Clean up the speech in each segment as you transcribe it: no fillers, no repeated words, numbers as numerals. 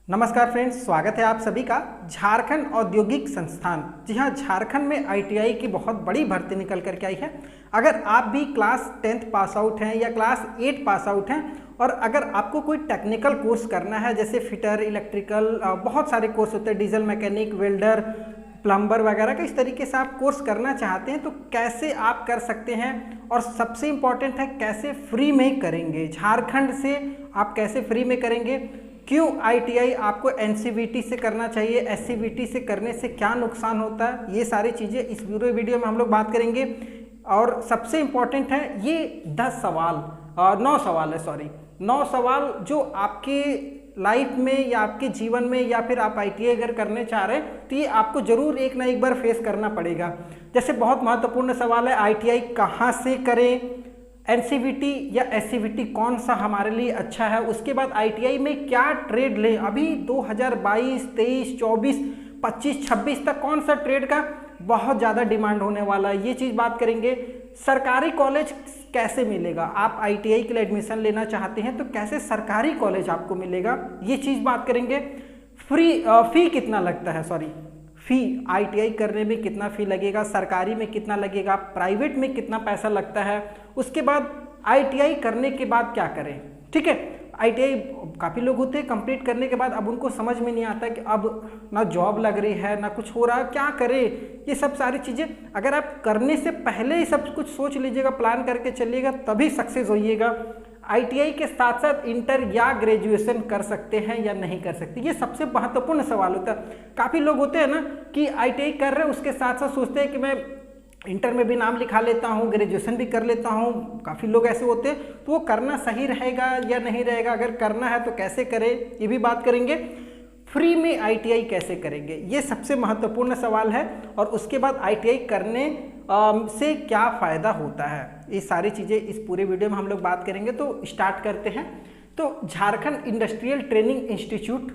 नमस्कार फ्रेंड्स, स्वागत है आप सभी का झारखंड औद्योगिक संस्थान। जी हाँ, झारखंड में आईटीआई की बहुत बड़ी भर्ती निकल करके आई है। अगर आप भी क्लास 10th पास आउट हैं या क्लास 8 पास आउट हैं और अगर आपको कोई टेक्निकल कोर्स करना है, जैसे फिटर, इलेक्ट्रिकल, बहुत सारे कोर्स होते हैं, डीजल मैकेनिक, वेल्डर, प्लम्बर वगैरह का, इस तरीके से आप कोर्स करना चाहते हैं तो कैसे आप कर सकते हैं, और सबसे इम्पॉर्टेंट है कैसे फ्री में करेंगे। झारखंड से आप कैसे फ्री में करेंगे, क्यों आईटीआई आपको एनसीवीटी से करना चाहिए, एससीवीटी से करने से क्या नुकसान होता है, ये सारी चीज़ें इस पूरे वीडियो में हम लोग बात करेंगे। और सबसे इम्पॉर्टेंट है ये 9 सवाल जो आपके लाइफ में या आपके जीवन में, या फिर आप आईटीआई अगर करने चाह रहे हैं तो ये आपको ज़रूर एक ना एक बार फेस करना पड़ेगा। जैसे बहुत महत्वपूर्ण सवाल है, आईटीआई कहाँ से करें, एनसीवीटी या एससीवीटी कौन सा हमारे लिए अच्छा है, उसके बाद आईटीआई में क्या ट्रेड लें। अभी 2022, 23, 24, 25, 26 तक कौन सा ट्रेड का बहुत ज़्यादा डिमांड होने वाला है, ये चीज़ बात करेंगे। सरकारी कॉलेज कैसे मिलेगा, आप आईटीआई के लिए एडमिशन लेना चाहते हैं तो कैसे सरकारी कॉलेज आपको मिलेगा, ये चीज़ बात करेंगे। फ़ी कितना लगता है, फ़ी आईटीआई करने में कितना फ़ी लगेगा, सरकारी में कितना लगेगा, प्राइवेट में कितना पैसा लगता है। उसके बाद आईटीआई करने के बाद क्या करें। ठीक है, आईटीआई काफ़ी लोग होते हैं कंप्लीट करने के बाद अब उनको समझ में नहीं आता कि अब ना जॉब लग रही है ना कुछ हो रहा है, क्या करें। ये सब सारी चीज़ें अगर आप करने से पहले ही सब कुछ सोच लीजिएगा, प्लान करके चलिएगा, तभी सक्सेस होइएगा। आईटीआई के साथ साथ इंटर या ग्रेजुएशन कर सकते हैं या नहीं कर सकते, ये सबसे महत्वपूर्ण सवाल होता है। काफ़ी लोग होते हैं ना कि आईटीआई कर रहे हैं, उसके साथ साथ सोचते हैं कि मैं इंटर में भी नाम लिखा लेता हूँ, ग्रेजुएशन भी कर लेता हूँ। काफ़ी लोग ऐसे होते हैं, तो वो करना सही रहेगा या नहीं रहेगा, अगर करना है तो कैसे करें, ये भी बात करेंगे। फ्री में आईटीआई कैसे करेंगे, ये सबसे महत्वपूर्ण सवाल है। और उसके बाद आईटीआई करने से क्या फ़ायदा होता है, ये सारी चीज़ें इस पूरे वीडियो में हम लोग बात करेंगे। तो स्टार्ट करते हैं। तो झारखंड इंडस्ट्रियल ट्रेनिंग इंस्टीट्यूट,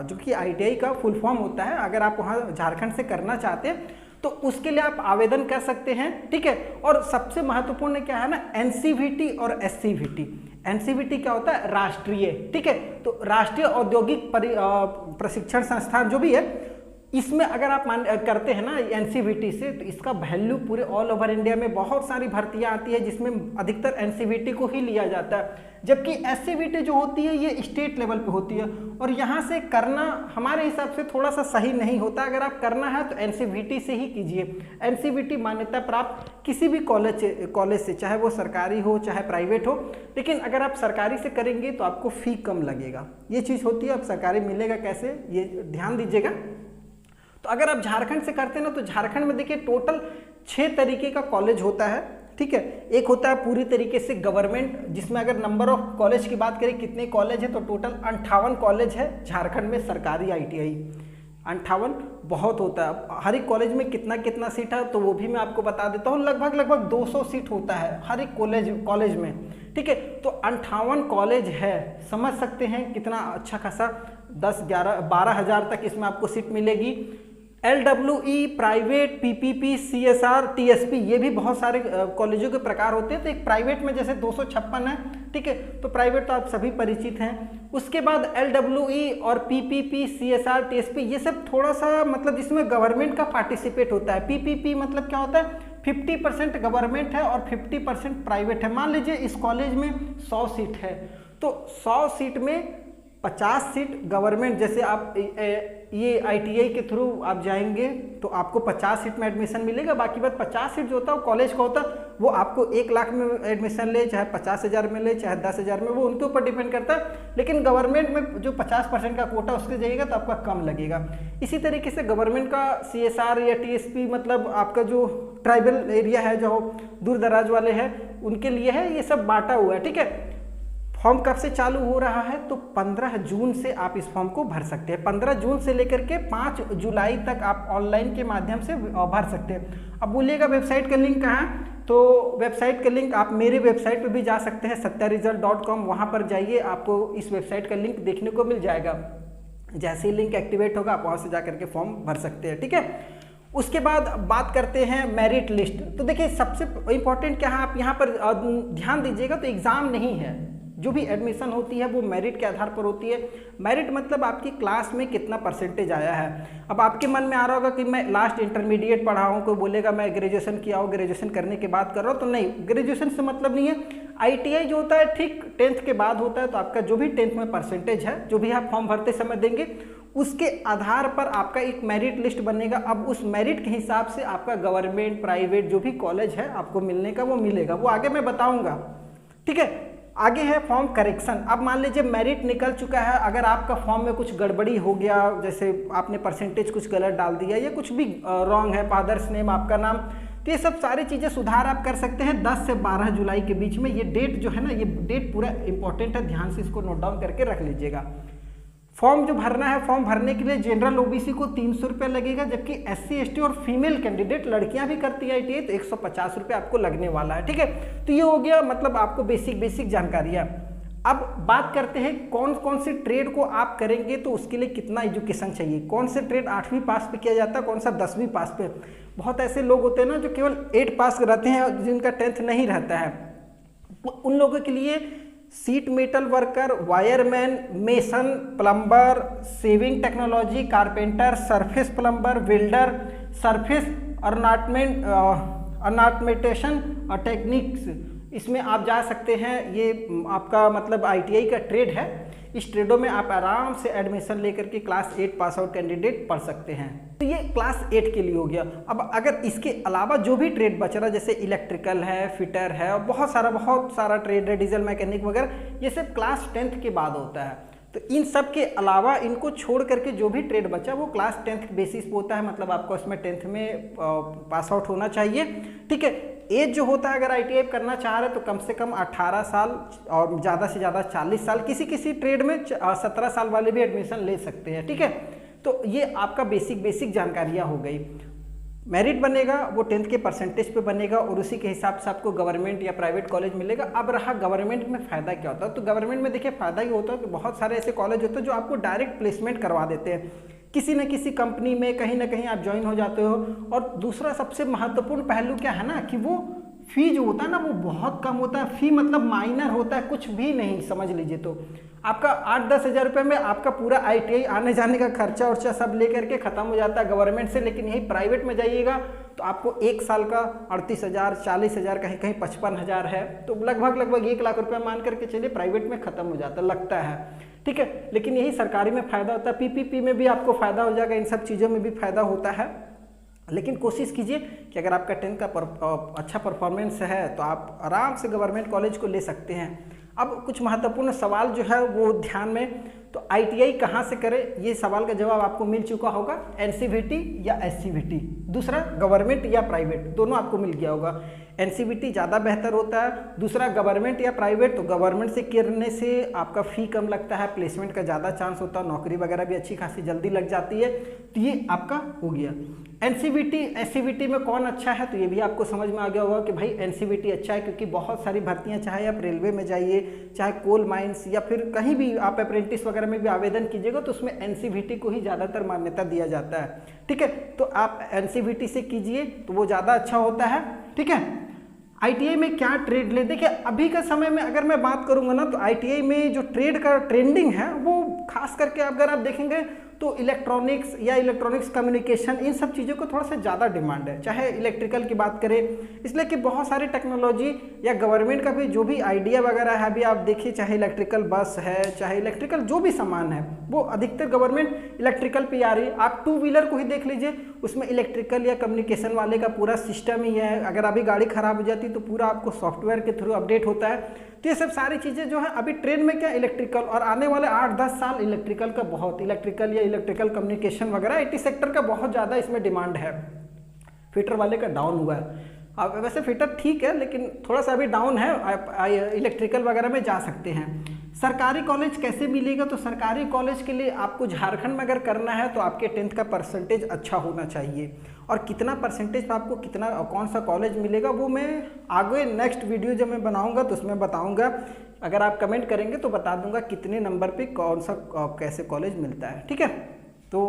जो कि आईटीआई का फुल फॉर्म होता है, अगर आप वहाँ झारखंड से करना चाहते हैं तो उसके लिए आप आवेदन कर सकते हैं। ठीक है, और सबसे महत्वपूर्ण क्या है ना, एनसीवीटी और एससीवीटी। एनसीवीटी क्या होता है, राष्ट्रीय, ठीक है, तो राष्ट्रीय औद्योगिक प्रशिक्षण संस्थान जो भी है, इसमें अगर आप करते हैं ना एनसीवीटी से, तो इसका वैल्यू पूरे ऑल ओवर इंडिया में बहुत सारी भर्तियां आती है जिसमें अधिकतर एनसीवीटी को ही लिया जाता है। जबकि एससीवीटी जो होती है ये स्टेट लेवल पे होती है, और यहाँ से करना हमारे हिसाब से थोड़ा सा सही नहीं होता। अगर आप करना है तो एनसीवीटी से ही कीजिए। एनसीवीटी मान्यता प्राप्त किसी भी कॉलेज से, चाहे वो सरकारी हो चाहे प्राइवेट हो, लेकिन अगर आप सरकारी से करेंगे तो आपको फ़ी कम लगेगा, ये चीज़ होती है। अब सरकारी मिलेगा कैसे, ये ध्यान दीजिएगा। तो अगर आप झारखंड से करते हैं ना, तो झारखंड में देखिए टोटल 6 तरीके का कॉलेज होता है। ठीक है, एक होता है पूरी तरीके से गवर्नमेंट, जिसमें अगर नंबर ऑफ कॉलेज की बात करें कितने कॉलेज है, तो टोटल 58 कॉलेज है झारखंड में सरकारी आईटीआई। 58 बहुत होता है। हर एक कॉलेज में कितना कितना सीट है तो वो भी मैं आपको बता देता हूँ। लगभग 200 सीट होता है हर एक कॉलेज में। ठीक है, तो 58 कॉलेज है, समझ सकते हैं कितना अच्छा खासा 10, 11, 12 हज़ार तक इसमें आपको सीट मिलेगी। LWE, private, PPP, CSR, TSP, ये भी बहुत सारे कॉलेजों के प्रकार होते हैं। तो एक प्राइवेट में जैसे 256 है, ठीक है, तो प्राइवेट तो आप सभी परिचित हैं। उसके बाद LWE और PPP, CSR, TSP, ये सब थोड़ा सा मतलब इसमें गवर्नमेंट का पार्टिसिपेट होता है। PPP मतलब क्या होता है, 50% गवर्नमेंट है और 50% प्राइवेट है। मान लीजिए इस कॉलेज में 100 सीट है, तो 100 सीट में 50 सीट गवर्नमेंट, जैसे आप ये आईटीआई के थ्रू आप जाएंगे तो आपको 50 सीट में एडमिशन मिलेगा। बाकी बात 50 सीट जो होता है वो कॉलेज का होता है, वो आपको 1 लाख में एडमिशन ले, चाहे 50,000 में ले, चाहे 10,000 में, वो उनके ऊपर डिपेंड करता है। लेकिन गवर्नमेंट में जो 50% का कोटा उसके जाएगा तो आपका कम लगेगा। इसी तरीके से गवर्नमेंट का CSR या TSP मतलब आपका जो ट्राइबल एरिया है, जो दूर दराज वाले हैं, उनके लिए है, ये सब बांटा हुआ है। ठीक है, फॉर्म कब से चालू हो रहा है, तो 15 जून से आप इस फॉर्म को भर सकते हैं। 15 जून से लेकर के 5 जुलाई तक आप ऑनलाइन के माध्यम से भर सकते हैं। अब बोलिएगा वेबसाइट का लिंक कहाँ, तो वेबसाइट का लिंक आप मेरे वेबसाइट पे भी जा सकते हैं, satyaresult.com, वहाँ पर जाइए, आपको इस वेबसाइट का लिंक देखने को मिल जाएगा। जैसे ही लिंक एक्टिवेट होगा आप वहाँ से जा करके फॉर्म भर सकते हैं। ठीक है, उसके बाद बात करते हैं मेरिट लिस्ट। तो देखिए सबसे इम्पोर्टेंट क्या है, आप यहाँ पर ध्यान दीजिएगा, तो एग्ज़ाम नहीं है, जो भी एडमिशन होती है वो मेरिट के आधार पर होती है। मेरिट मतलब आपकी क्लास में कितना परसेंटेज आया है। अब आपके मन में आ रहा होगा कि मैं लास्ट इंटरमीडिएट पढ़ा हूँ, कोई बोलेगा मैं ग्रेजुएशन किया हूँ, ग्रेजुएशन करने के बाद कर रहा हूँ, तो नहीं, ग्रेजुएशन से मतलब नहीं है। ITI जो होता है ठीक 10th के बाद होता है, तो आपका जो भी 10th में परसेंटेज है, जो भी आप फॉर्म भरते समय देंगे, उसके आधार पर आपका एक मेरिट लिस्ट बनेगा। अब उस मेरिट के हिसाब से आपका गवर्नमेंट प्राइवेट जो भी कॉलेज है आपको मिलने का वो मिलेगा, वो आगे मैं बताऊंगा। ठीक है, आगे है फॉर्म करेक्शन। अब मान लीजिए मेरिट निकल चुका है, अगर आपका फॉर्म में कुछ गड़बड़ी हो गया, जैसे आपने परसेंटेज कुछ गलत डाल दिया या कुछ भी रॉन्ग है, फादर्स नेम आपका नाम, तो ये सब सारी चीज़ें सुधार आप कर सकते हैं 10 से 12 जुलाई के बीच में। ये डेट जो है ना, ये डेट पूरा इंपॉर्टेंट है, ध्यान से इसको नोट डाउन करके रख लीजिएगा। फॉर्म जो भरना है, फॉर्म भरने के लिए जनरल OBC को 300 रुपये लगेगा, जबकि SC ST और फीमेल कैंडिडेट लड़कियां भी करती है ITI तो 150 रुपये आपको लगने वाला है। ठीक है, तो ये हो गया मतलब आपको बेसिक जानकारियाँ। अब बात करते हैं कौन कौन से ट्रेड को आप करेंगे तो उसके लिए कितना एजुकेशन चाहिए, कौन से ट्रेड 8वीं पास पे किया जाता है, कौन सा 10वीं पास पे। बहुत ऐसे लोग होते हैं ना जो केवल 8 पास रहते हैं, जिनका 10th नहीं रहता है, उन लोगों के लिए seat metal worker, wireman, mason, plumber, saving technology, carpenter, surface plumber, welder, surface ornamentation और टेक्निक्स, इसमें आप जा सकते हैं। ये आपका मतलब ITI का ट्रेड है। इस ट्रेडों में आप आराम से एडमिशन लेकर के क्लास 8 पास आउट कैंडिडेट पढ़ सकते हैं। तो ये क्लास 8 के लिए हो गया। अब अगर इसके अलावा जो भी ट्रेड बच रहा, जैसे इलेक्ट्रिकल है, फिटर है और बहुत सारा ट्रेड है, डीजल मैकेनिक वगैरह, ये सब क्लास 10th के बाद होता है। तो इन सब के अलावा इनको छोड़ करके जो भी ट्रेड बचा वो क्लास 10th बेसिस पे होता है, मतलब आपको इसमें 10th में पास आउट होना चाहिए। ठीक है, एज जो होता है अगर ITI करना चाह रहे तो कम से कम 18 साल और ज़्यादा से ज़्यादा 40 साल, किसी ट्रेड में 17 साल वाले भी एडमिशन ले सकते हैं। ठीक है, तो ये आपका बेसिक जानकारियाँ हो गई। मेरिट बनेगा वो 10th के परसेंटेज पे बनेगा और उसी के हिसाब से आपको गवर्नमेंट या प्राइवेट कॉलेज मिलेगा। अब रहा गवर्नमेंट में फ़ायदा क्या होता है, तो गवर्नमेंट में देखिए फ़ायदा ये होता है कि बहुत सारे ऐसे कॉलेज होते हैं जो आपको डायरेक्ट प्लेसमेंट करवा देते हैं, किसी न किसी कंपनी में कहीं ना कहीं आप ज्वाइन हो जाते हो। और दूसरा सबसे महत्वपूर्ण पहलू क्या है ना कि वो फ़ी जो होता है ना वो बहुत कम होता है। फ़ी मतलब माइनर होता है, कुछ भी नहीं, समझ लीजिए। तो आपका 8-10 हज़ार रुपये में आपका पूरा ITI आने जाने का खर्चा उर्चा सब लेकर के ख़त्म हो जाता है गवर्नमेंट से। लेकिन यही प्राइवेट में जाइएगा तो आपको 1 साल का 38,000, 40,000, कहीं 55,000 है, तो लगभग 1 लाख रुपये मान करके चलिए प्राइवेट में ख़त्म हो जाता लगता है। ठीक है, लेकिन यही सरकारी में फ़ायदा होता है। PPP में भी आपको फ़ायदा हो जाएगा, इन सब चीज़ों में भी फ़ायदा होता है। लेकिन कोशिश कीजिए कि अगर आपका 10th का अच्छा परफॉर्मेंस है तो आप आराम से गवर्नमेंट कॉलेज को ले सकते हैं। अब कुछ महत्वपूर्ण सवाल जो है वो ध्यान में, तो ITI कहाँ से करें, ये सवाल का जवाब आपको मिल चुका होगा। NCVT या SCVT, दूसरा गवर्नमेंट या प्राइवेट, दोनों आपको मिल गया होगा। NCVT ज़्यादा बेहतर होता है, दूसरा गवर्नमेंट या प्राइवेट, तो गवर्नमेंट से करने से आपका फ़ी कम लगता है, प्लेसमेंट का ज़्यादा चांस होता है, नौकरी वगैरह भी अच्छी खासी जल्दी लग जाती है। तो ये आपका हो गया। NCVT SCVT में कौन अच्छा है, तो ये भी आपको समझ में आ गया होगा कि भाई NCVT अच्छा है, क्योंकि बहुत सारी भर्तियां, चाहे आप रेलवे में जाइए, चाहे कोल माइंस या फिर कहीं भी आप अप्रेंटिस वगैरह में भी आवेदन कीजिएगा तो उसमें NCVT को ही ज़्यादातर मान्यता दिया जाता है। ठीक है, तो आप NCVT से कीजिए तो वो ज़्यादा अच्छा होता है। ठीक है, ITI में क्या ट्रेड ले, देखिए अभी का समय में अगर मैं बात करूंगा ना तो ITI में जो ट्रेड का ट्रेंडिंग है वो खास करके अगर आप देखेंगे तो इलेक्ट्रॉनिक्स या इलेक्ट्रॉनिक्स कम्युनिकेशन, इन सब चीज़ों को थोड़ा सा ज़्यादा डिमांड है। चाहे इलेक्ट्रिकल की बात करें, इसलिए कि बहुत सारी टेक्नोलॉजी या गवर्नमेंट का भी जो भी आइडिया वगैरह है, अभी आप देखिए चाहे इलेक्ट्रिकल बस है, चाहे इलेक्ट्रिकल जो भी सामान है वो अधिकतर गवर्नमेंट इलेक्ट्रिकल पे आ रही है। आप 2 व्हीलर को ही देख लीजिए, उसमें इलेक्ट्रिकल या कम्युनिकेशन वाले का पूरा सिस्टम ही है। अगर अभी गाड़ी खराब हो जाती है तो पूरा आपको सॉफ्टवेयर के थ्रू अपडेट होता है। तो ये सब सारी चीज़ें जो है अभी ट्रेंड में क्या इलेक्ट्रिकल, और आने वाले 8-10 साल इलेक्ट्रिकल का बहुत, इलेक्ट्रिकल या इलेक्ट्रिकल कम्युनिकेशन वगैरह IT सेक्टर का बहुत ज़्यादा इसमें डिमांड है। फिटर वाले का डाउन हुआ है, अब वैसे फिटर ठीक है लेकिन थोड़ा सा अभी डाउन है, आप इलेक्ट्रिकल वगैरह में जा सकते हैं। सरकारी कॉलेज कैसे मिलेगा, तो सरकारी कॉलेज के लिए आपको झारखंड में अगर करना है तो आपके 10th का परसेंटेज अच्छा होना चाहिए। और कितना परसेंटेज पर आपको कितना कौन सा कॉलेज मिलेगा वो मैं आगे नेक्स्ट वीडियो जब मैं बनाऊंगा तो उसमें बताऊंगा। अगर आप कमेंट करेंगे तो बता दूंगा कितने नंबर पे कौन सा कैसे कॉलेज मिलता है। ठीक है, तो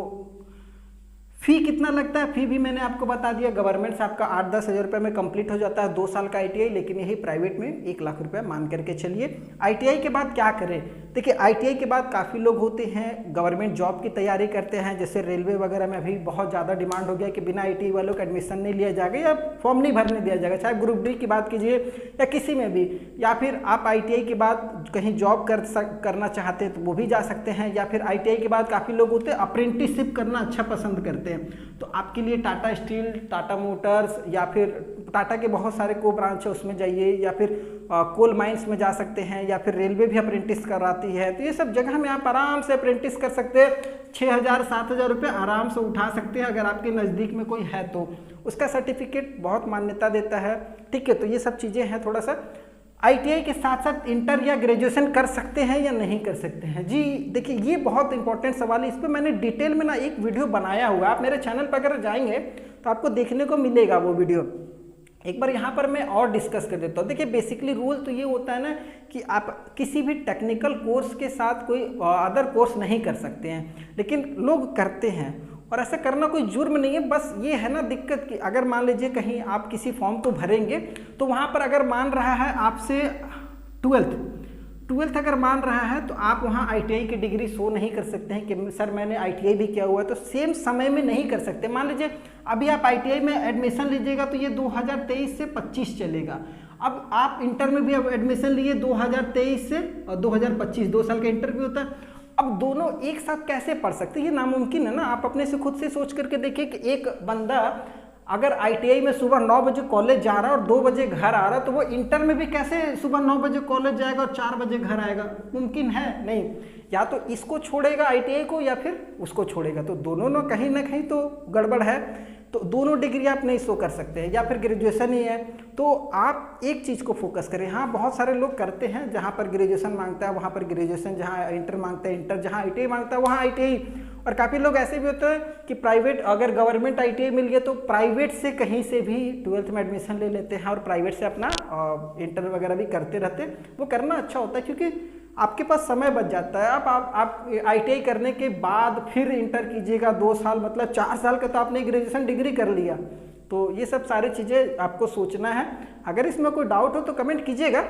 फ़ी कितना लगता है, फ़ी भी मैंने आपको बता दिया। गवर्नमेंट से आपका 8-10 हज़ार रुपये में कंप्लीट हो जाता है 2 साल का ITI, लेकिन यही प्राइवेट में 1 लाख रुपये मान करके चलिए। ITI के बाद क्या करें? देखिए ITI के बाद काफ़ी लोग होते हैं गवर्नमेंट जॉब की तैयारी करते हैं, जैसे रेलवे वगैरह में अभी बहुत ज़्यादा डिमांड हो गया कि बिना ITI वालों का एडमिशन नहीं लिया जाएगा या फॉर्म नहीं भरने दिया जाएगा, चाहे ग्रुप डी की बात कीजिए या किसी में भी। या फिर आप ITI के बाद कहीं जॉब करना चाहते हैं तो वो भी जा सकते हैं, या फिर ITI के बाद काफ़ी लोग होते हैं अप्रेंटिसशिप करना अच्छा पसंद करते हैं। तो आपके लिए टाटा स्टील, टाटा मोटर्स या फिर टाटा के बहुत सारे को ब्रांच है उसमें जाइए, या फिर कोल माइंस में जा सकते हैं, या फिर रेलवे भी अप्रेंटिस कराती है। तो ये सब जगह में आप आराम से अप्रेंटिस कर सकते हैं। 6,000-7,000 रुपये आराम से उठा सकते हैं अगर आपके नज़दीक में कोई है तो। उसका सर्टिफिकेट बहुत मान्यता देता है, ठीक है। तो ये सब चीज़ें हैं। थोड़ा सा ITI के साथ साथ इंटर या ग्रेजुएशन कर सकते हैं या नहीं कर सकते हैं? जी देखिए, ये बहुत इंपॉर्टेंट सवाल है। इस पर मैंने डिटेल में ना एक वीडियो बनाया हुआ है, आप मेरे चैनल पर अगर जाएंगे तो आपको देखने को मिलेगा वो वीडियो। एक बार यहाँ पर मैं और डिस्कस कर देता हूँ। देखिए बेसिकली रूल तो ये होता है ना कि आप किसी भी टेक्निकल कोर्स के साथ कोई अदर कोर्स नहीं कर सकते हैं, लेकिन लोग करते हैं और ऐसा करना कोई जुर्म नहीं है। बस ये है ना दिक्कत कि अगर मान लीजिए कहीं आप किसी फॉर्म को भरेंगे तो वहाँ पर अगर मान रहा है आपसे 12th अगर मान रहा है तो आप वहाँ ITI की डिग्री शो नहीं कर सकते हैं कि सर मैंने ITI भी किया हुआ है। तो सेम समय में नहीं कर सकते। मान लीजिए अभी आप ITI में एडमिशन लीजिएगा तो ये 2023 से 25 चलेगा। अब आप इंटर में भी एडमिशन लिए 2023 से और 2025, 2 साल का इंटर भी होता है। अब दोनों एक साथ कैसे पढ़ सकते हैं? ये नामुमकिन है ना। आप अपने से खुद से सोच करके देखिए कि एक बंदा अगर ITI में सुबह 9 बजे कॉलेज जा रहा है और 2 बजे घर आ रहा है, तो वो इंटर में भी कैसे सुबह 9 बजे कॉलेज जाएगा और 4 बजे घर आएगा? मुमकिन है नहीं। या तो इसको छोड़ेगा ITI को या फिर उसको छोड़ेगा, तो दोनों ना कहीं तो गड़बड़ है। तो दोनों डिग्री आप नहीं शो कर सकते हैं, या फिर ग्रेजुएशन ही है। तो आप एक चीज़ को फोकस करें। हाँ बहुत सारे लोग करते हैं, जहाँ पर ग्रेजुएशन मांगता है वहाँ पर ग्रेजुएशन, जहाँ इंटर मांगता है इंटर, जहाँ ITI मांगता है वहाँ ITI। और काफ़ी लोग ऐसे भी होते हैं कि प्राइवेट, अगर गवर्नमेंट ITI मिल गया तो प्राइवेट से कहीं से भी 12th में एडमिशन ले लेते हैं और प्राइवेट से अपना इंटर वगैरह भी करते रहते हैं। वो करना अच्छा होता है क्योंकि आपके पास समय बच जाता है। आप ITI करने के बाद फिर इंटर कीजिएगा 2 साल, मतलब 4 साल का तो आपने ग्रेजुएशन डिग्री कर लिया। तो ये सब सारी चीज़ें आपको सोचना है। अगर इसमें कोई डाउट हो तो कमेंट कीजिएगा।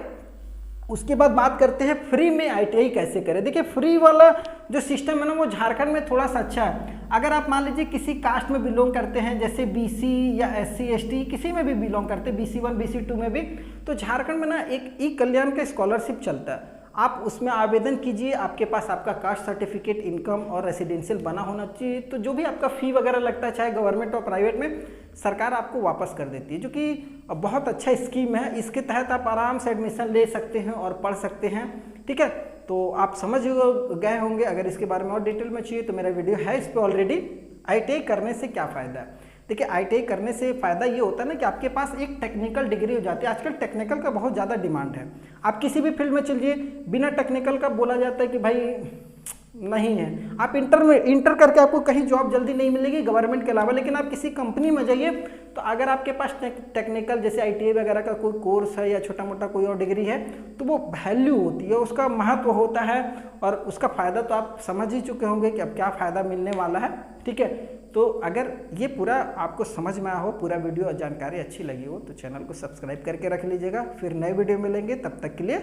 उसके बाद बात करते हैं फ्री में ITI कैसे करें। देखिए फ्री वाला जो सिस्टम है ना वो झारखंड में थोड़ा सा अच्छा है। अगर आप मान लीजिए किसी कास्ट में बिलोंग करते हैं, जैसे BC या SC ST किसी में भी बिलोंग करते हैं, BC1 BC2 में भी, तो झारखंड में ना एक ई-कल्याण का स्कॉलरशिप चलता है। आप उसमें आवेदन कीजिए। आपके पास आपका कास्ट सर्टिफिकेट, इनकम और रेसिडेंशियल बना होना चाहिए। तो जो भी आपका फ़ी वगैरह लगता है, चाहे गवर्नमेंट और प्राइवेट में, सरकार आपको वापस कर देती है, जो कि बहुत अच्छा स्कीम है। इसके तहत आप आराम से एडमिशन ले सकते हैं और पढ़ सकते हैं, ठीक है। तो आप समझ गए होंगे। अगर इसके बारे में और डिटेल में चाहिए तो मेरा वीडियो है इस पर ऑलरेडी। ITI करने से क्या फ़ायदा है? देखिए ITI करने से फ़ायदा ये होता है ना कि आपके पास एक टेक्निकल डिग्री हो जाती है। आजकल टेक्निकल का बहुत ज़्यादा डिमांड है। आप किसी भी फील्ड में चलिए, बिना टेक्निकल का बोला जाता है कि भाई नहीं है। आप इंटर करके आपको कहीं जॉब जल्दी नहीं मिलेगी गवर्नमेंट के अलावा, लेकिन आप किसी कंपनी में जाइए तो अगर आपके पास टेक्निकल जैसे ITI वगैरह का कोई कोर्स है या छोटा मोटा कोई और डिग्री है तो वो वैल्यू होती है, उसका महत्व होता है। और उसका फ़ायदा तो आप समझ ही चुके होंगे कि अब क्या फ़ायदा मिलने वाला है, ठीक है। तो अगर ये पूरा आपको समझ में आया हो, पूरा वीडियो और जानकारी अच्छी लगी हो तो चैनल को सब्सक्राइब करके रख लीजिएगा। फिर नए वीडियो मिलेंगे, तब तक के लिए